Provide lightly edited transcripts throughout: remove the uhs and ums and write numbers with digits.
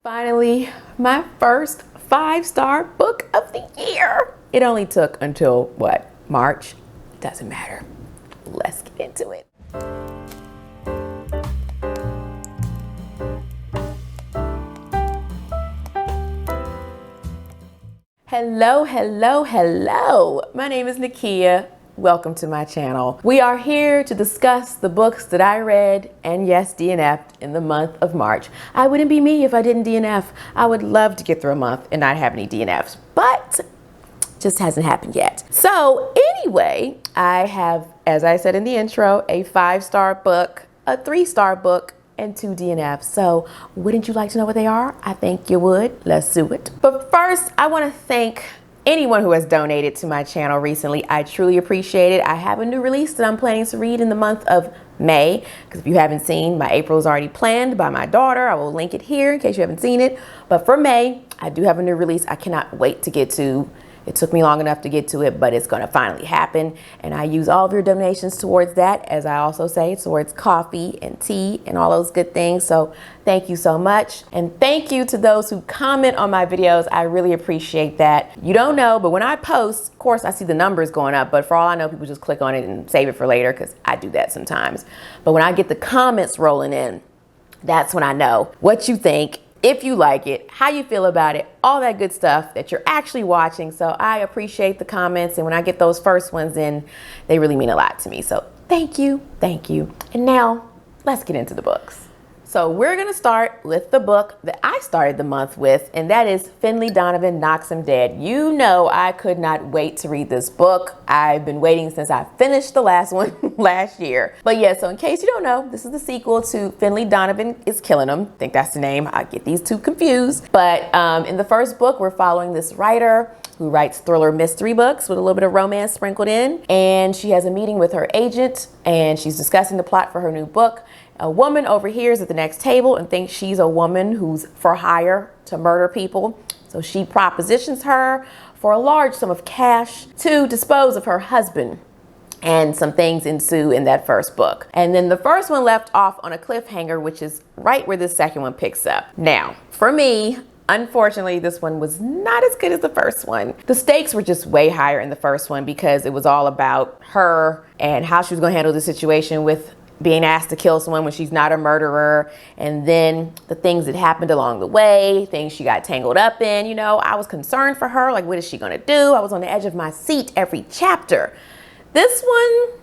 Finally, my first 5-star book of the year. It only took until what, March? Doesn't matter. Let's get into it. Hello, hello, hello. My name is Nakia. Welcome to my channel. We are here to discuss the books that I read and yes, DNF'd in the month of March. I wouldn't be me if I didn't DNF. I would love to get through a month and not have any DNFs, but just hasn't happened yet. So anyway, I have, as I said in the intro, a 5-star book, a 3-star book, and 2 DNFs. So wouldn't you like to know what they are? I think you would. Let's do it. But first, I want to thank anyone who has donated to my channel recently. I truly appreciate it. I have a new release that I'm planning to read in the month of May, because if you haven't seen, my April is already planned by my daughter. I will link it here in case you haven't seen it. But for May, I do have a new release I cannot wait to get to. It took me long enough to get to it, but it's going to finally happen. And I use all of your donations towards that, as I also say, towards coffee and tea and all those good things. So thank you so much. And thank you to those who comment on my videos. I really appreciate that. You don't know, but when I post, of course, I see the numbers going up. But for all I know, people just click on it and save it for later, because I do that sometimes. But when I get the comments rolling in, that's when I know what you think, if you like it, how you feel about it, all that good stuff that you're actually watching. So I appreciate the comments, and when I get those first ones in, they really mean a lot to me. So thank you, thank you. And now let's get into the books. So we're gonna start with the book that I started the month with, and that is Finley Donovan Knocks 'Em Dead. You know I could not wait to read this book. I've been waiting since I finished the last one last year. But yeah, so in case you don't know, this is the sequel to Finley Donovan is Killing 'Em. I think that's the name. I get these two confused. But in the first book, we're following this writer who writes thriller mystery books with a little bit of romance sprinkled in. And she has a meeting with her agent, and she's discussing the plot for her new book. A woman overhears at the next table and thinks she's a woman who's for hire to murder people. So she propositions her for a large sum of cash to dispose of her husband. And some things ensue in that first book. And then the first one left off on a cliffhanger, which is right where the second one picks up. Now, for me, unfortunately, this one was not as good as the first one. The stakes were just way higher in the first one because it was all about her and how she was going to handle the situation with being asked to kill someone when she's not a murderer, and then the things that happened along the way, things she got tangled up in. You know, I was concerned for her, like, what is she gonna do? I was on the edge of my seat every chapter. This one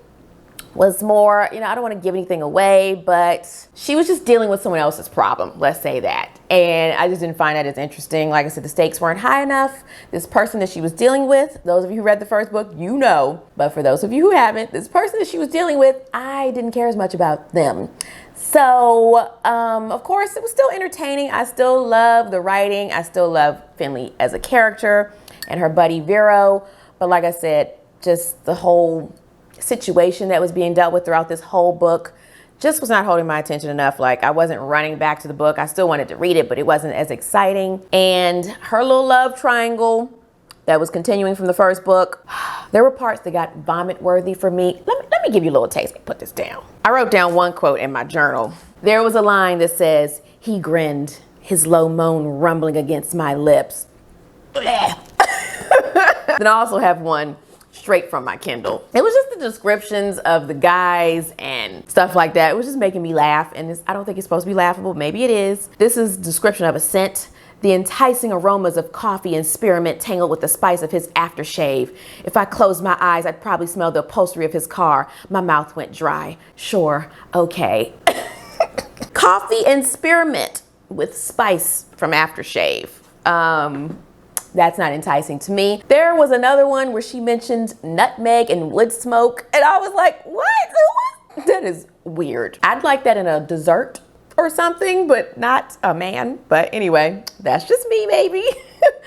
was more, you know, I don't want to give anything away, but she was just dealing with someone else's problem, let's say that. And I just didn't find that as interesting. Like I said, the stakes weren't high enough. This person that she was dealing with, those of you who read the first book, you know, but for those of you who haven't, this person that she was dealing with, I didn't care as much about them. So, of course, it was still entertaining. I still love the writing. I still love Finley as a character and her buddy Vero. But like I said, just the whole situation that was being dealt with throughout this whole book just was not holding my attention enough. Like, I wasn't running back to the book. I still wanted to read it, but it wasn't as exciting. And her little love triangle that was continuing from the first book, there were parts that got vomit worthy for me. Let me give you a little taste. Let me put this down. I wrote down one quote in my journal. There was a line that says, "He grinned, his low moan rumbling against my lips." Then I also have one straight from my Kindle. It was just the descriptions of the guys and stuff like that. It was just making me laugh, and I don't think it's supposed to be laughable. Maybe it is. This is a description of a scent. The enticing aromas of coffee and spearmint tangled with the spice of his aftershave. If I closed my eyes, I'd probably smell the upholstery of his car. My mouth went dry. Sure, okay. Coffee and spearmint with spice from aftershave. That's not enticing to me. There was another one where she mentioned nutmeg and wood smoke, and I was like, what? That is weird. I'd like that in a dessert or something, but not a man. But anyway, that's just me, maybe.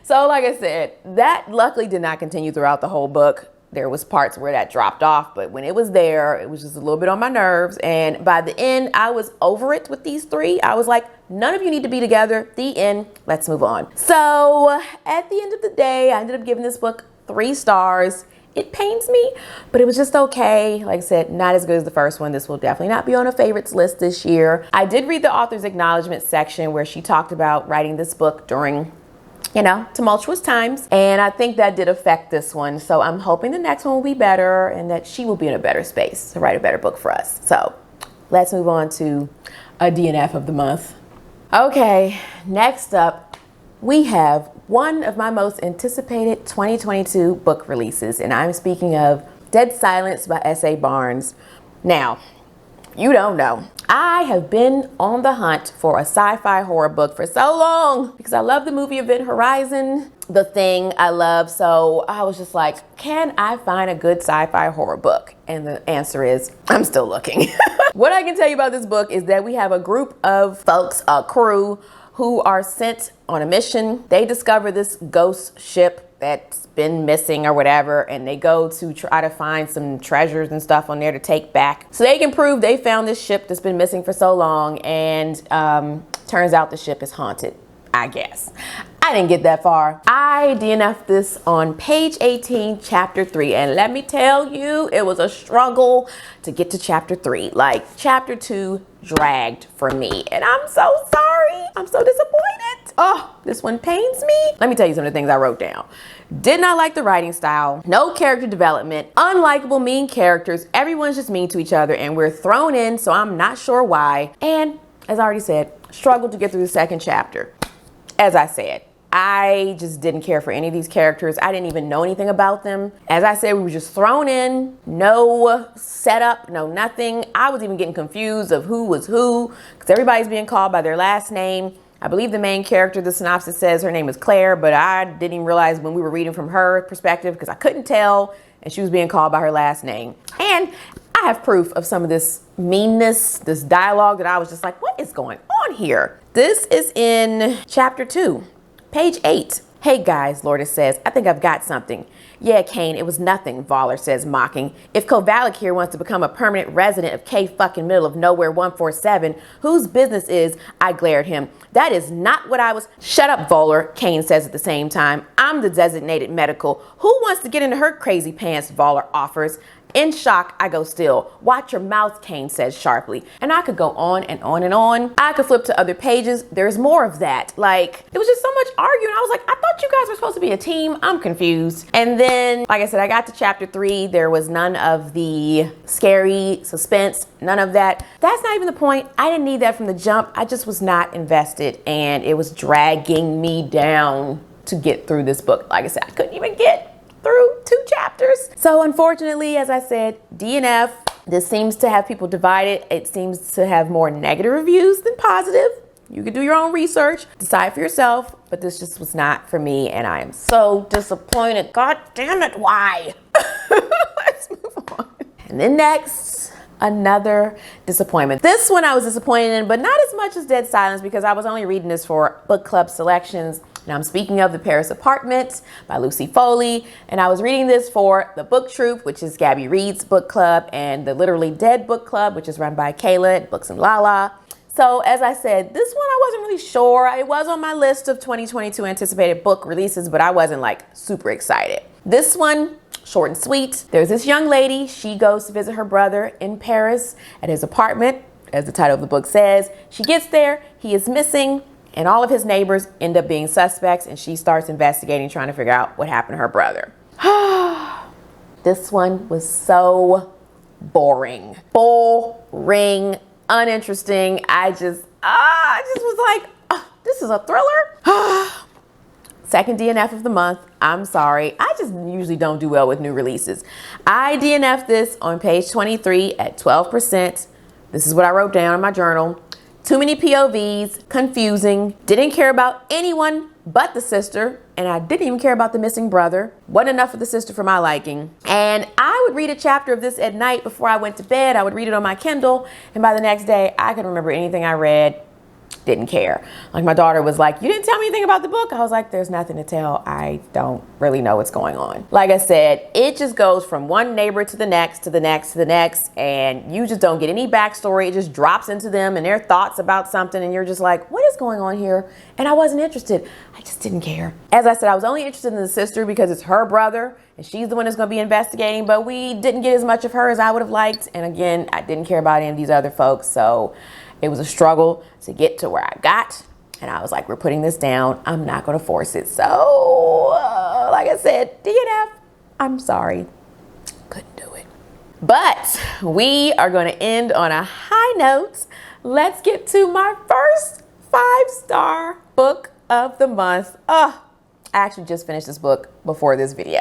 So like I said, that luckily did not continue throughout the whole book. There was parts where that dropped off, but when it was there, it was just a little bit on my nerves. And by the end, I was over it with these three. I was like, none of you need to be together. The end. Let's move on. So at the end of the day, I ended up giving this book 3 stars. it pains me, but it was just okay. Like I said, not as good as the first one. This will definitely not be on a favorites list this year. I did read the author's acknowledgement section where she talked about writing this book during, you know, tumultuous times. And I think that did affect this one. So I'm hoping the next one will be better and that she will be in a better space to write a better book for us. So let's move on to a DNF of the month. Okay, next up, we have one of my most anticipated 2022 book releases, and I'm speaking of Dead Silence by S.A. Barnes. Now, you don't know, I have been on the hunt for a sci-fi horror book for so long because I love the movie Event Horizon, The Thing I love. So I was just like, can I find a good sci-fi horror book? And the answer is, I'm still looking. What I can tell you about this book is that we have a group of folks, a crew, who are sent on a mission. They discover this ghost ship that's been missing or whatever, and they go to try to find some treasures and stuff on there to take back so they can prove they found this ship that's been missing for so long. And turns out the ship is haunted, I guess. I didn't get that far. I DNF'd this on page 18, chapter 3. And let me tell you, it was a struggle to get to chapter 3. Like, chapter 2 dragged for me. And I'm so sorry. I'm so disappointed. Oh, this one pains me. Let me tell you some of the things I wrote down. Did not like the writing style. No character development. Unlikable, mean characters. Everyone's just mean to each other. And we're thrown in, so I'm not sure why. And as I already said, struggled to get through the second chapter. As I said, I just didn't care for any of these characters. I didn't even know anything about them. As I said, we were just thrown in, no setup, no nothing. I was even getting confused of who was who because everybody's being called by their last name. I believe the main character, the synopsis says her name is Claire, but I didn't even realize when we were reading from her perspective because I couldn't tell, and she was being called by her last name. And I have proof of some of this meanness, this dialogue that I was just like, what is going on here? This is in chapter 2. Page 8. Hey guys, Lourdes says, I think I've got something. Yeah, Kane, it was nothing, Voller says, mocking. If Kovalik here wants to become a permanent resident of K fucking middle of nowhere 147, whose business is, I glared him. That is not what I was. Shut up, Voller, Kane says at the same time. I'm the designated medical. Who wants to get into her crazy pants, Voller offers. In shock, I go still. Watch your mouth, Kane says sharply. And I could go on and on and on. I could flip to other pages. There's more of that. Like, it was just so much arguing. I was like, I thought you guys were supposed to be a team. I'm confused. And then, like I said, I got to chapter 3. There was none of the scary suspense, none of that. That's not even the point. I didn't need that from the jump. I just was not invested, and it was dragging me down to get through this book. Like I said, I couldn't even get through 2 chapters. So unfortunately, as I said, DNF. This seems to have people divided. It seems to have more negative reviews than positive. You can do your own research, decide for yourself, but this just was not for me, and I am so disappointed. God damn it, why? Let's move on. And then next, another disappointment. This one I was disappointed in, but not as much as Dead Silence because I was only reading this for book club selections. And I'm speaking of The Paris Apartment by Lucy Foley. And I was reading this for the Book Troop, which is Gabby Reed's book club, and the Literally Dead book club, which is run by Kayla at Books and Lala. So as I said, this one I wasn't really sure. It was on my list of 2022 anticipated book releases, but I wasn't like super excited. This one, short and sweet. There's this young lady. She goes to visit her brother in Paris at his apartment, as the title of the book says. She gets there. He is missing. And all of his neighbors end up being suspects, and she starts investigating, trying to figure out what happened to her brother. This one was so boring. Boring, uninteresting. I just was like, this is a thriller? Second DNF of the month. I'm sorry. I just usually don't do well with new releases. I DNF'd this on page 23 at 12%. This is what I wrote down in my journal. Too many POVs, confusing, didn't care about anyone but the sister, and I didn't even care about the missing brother. Wasn't enough of the sister for my liking. And I would read a chapter of this at night before I went to bed. I would read it on my Kindle, and by the next day, I could remember anything I read. didn't care. Like my daughter was like, you didn't tell me anything about the book. I was like, there's nothing to tell. I don't really know what's going on. Like I said, it just goes from one neighbor to the next, to the next, to the next, and you just don't get any backstory. It just drops into them and their thoughts about something, and you're just like, what is going on here? And I wasn't interested. I just didn't care. As I said, I was only interested in the sister because it's her brother and she's the one that's going to be investigating, but we didn't get as much of her as I would have liked. And again, I didn't care about any of these other folks, so it was a struggle to get to where I got. And I was like, we're putting this down. I'm not going to force it. So, like I said, DNF, I'm sorry. Couldn't do it. But we are going to end on a high note. Let's get to my first 5-star book of the month. I actually just finished this book before this video.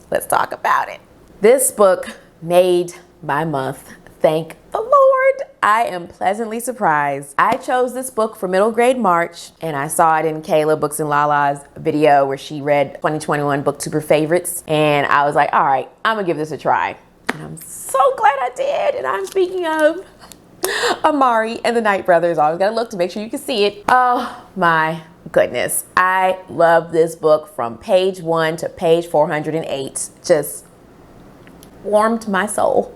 Let's talk about it. This book made my month. Thank the Lord. I am pleasantly surprised. I chose this book for middle grade March, and I saw it in Kayla Books and Lala's video where she read 2021 Booktuber favorites. And I was like, all right, I'm gonna give this a try. And I'm so glad I did. And I'm speaking of Amari and the Knight Brothers. Always gotta look to make sure you can see it. Oh my goodness. I love this book from page 1 to page 408. Just warmed my soul.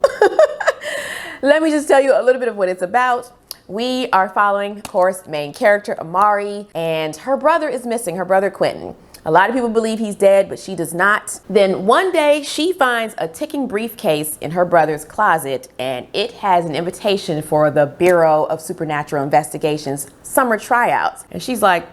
Let me just tell you a little bit of what it's about. We are following, of course, main character Amari, and her brother is missing, her brother Quentin. A lot of people believe he's dead, but she does not. Then one day she finds a ticking briefcase in her brother's closet, and it has an invitation for the Bureau of Supernatural Investigations summer tryouts. And she's like,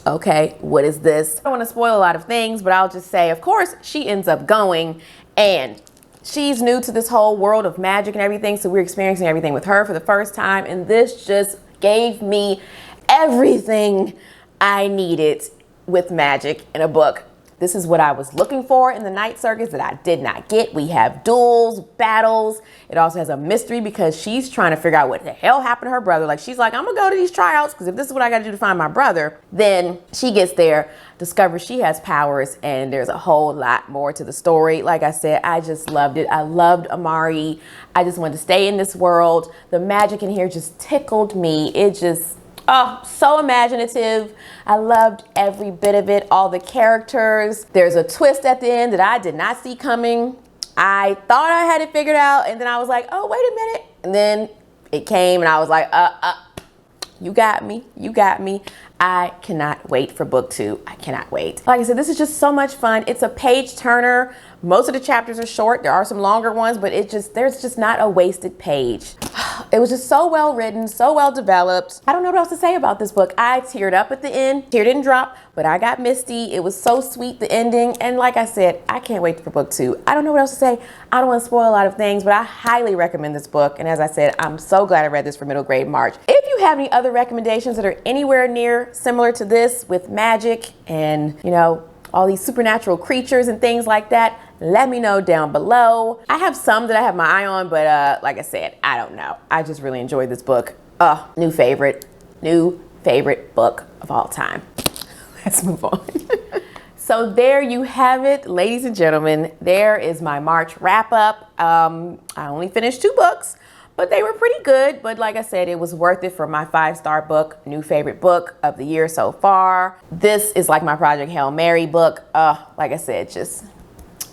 okay, what is this? I don't want to spoil a lot of things, but I'll just say, of course, she ends up going, and she's new to this whole world of magic and everything, so we're experiencing everything with her for the first time, and this just gave me everything I needed with magic in a book. This is what I was looking for in the Night Circus that I did not get. We have duels, battles. It also has a mystery because she's trying to figure out what the hell happened to her brother. Like, she's like, I'm gonna go to these tryouts because if this is what I gotta do to find my brother, then she gets there, discovers she has powers, and there's a whole lot more to the story. Like I said, I just loved it. I loved Amari. I just wanted to stay in this world. The magic in here just tickled me. It just, oh, so imaginative. I loved every bit of it, all the characters. There's a twist at the end that I did not see coming. I thought I had it figured out, and then I was like, oh, wait a minute. And then it came, and I was like, you got me, you got me. I cannot wait for book 2. I cannot wait. Like I said, this is just so much fun. It's a page turner. Most of the chapters are short. There are some longer ones, but there's just not a wasted page. It was just so well written, so well developed. I don't know what else to say about this book. I teared up at the end. Tear didn't drop, but I got misty. It was so sweet, the ending. And like I said, I can't wait for book 2. I don't know what else to say. I don't want to spoil a lot of things, but I highly recommend this book. And as I said, I'm so glad I read this for middle grade March. If you have any other recommendations that are anywhere near similar to this with magic and, you know, all these supernatural creatures and things like that, let me know down below. I have some that I have my eye on, but like I said, I don't know. I just really enjoyed this book. New favorite book of all time. Let's move on. So there you have it, ladies and gentlemen. There is my March wrap up. I only finished 2 books, but they were pretty good. But like I said, it was worth it for my 5-star book, new favorite book of the year so far. This is like my Project Hail Mary book. Like I said, just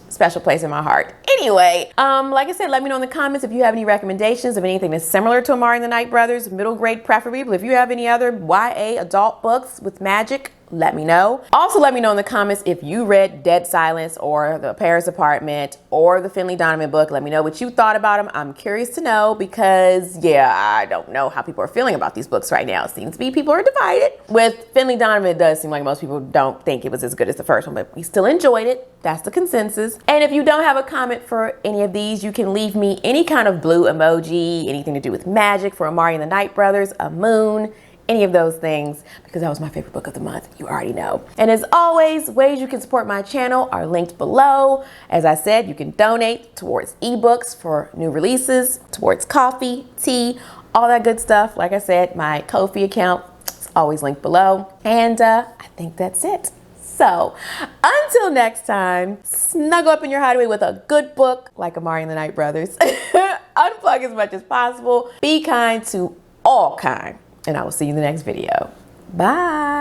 special place in my heart. Anyway, like I said, let me know in the comments if you have any recommendations of anything that's similar to Amari and the Knight Brothers, middle grade preferably. But if you have any other YA adult books with magic, let me know. Also, let me know in the comments if you read Dead Silence or The Paris Apartment or the Finley Donovan book. Let me know what you thought about them. I'm curious to know because, yeah, I don't know how people are feeling about these books right now. It seems to be people are divided. With Finley Donovan, it does seem like most people don't think it was as good as the first one, but we still enjoyed it. That's the consensus. And if you don't have a comment for any of these, you can leave me any kind of blue emoji, anything to do with magic for Amari and the Knight Brothers, a moon, any of those things, because that was my favorite book of the month. You already know. And as always, ways you can support my channel are linked below. As I said, you can donate towards ebooks for new releases, towards coffee, tea, all that good stuff. Like I said, my Ko-fi account is always linked below. And I think that's it. So until next time, snuggle up in your hideaway with a good book like Amari and the Knight Brothers. Unplug as much as possible. Be kind to all kind. and I will see you in the next video. Bye.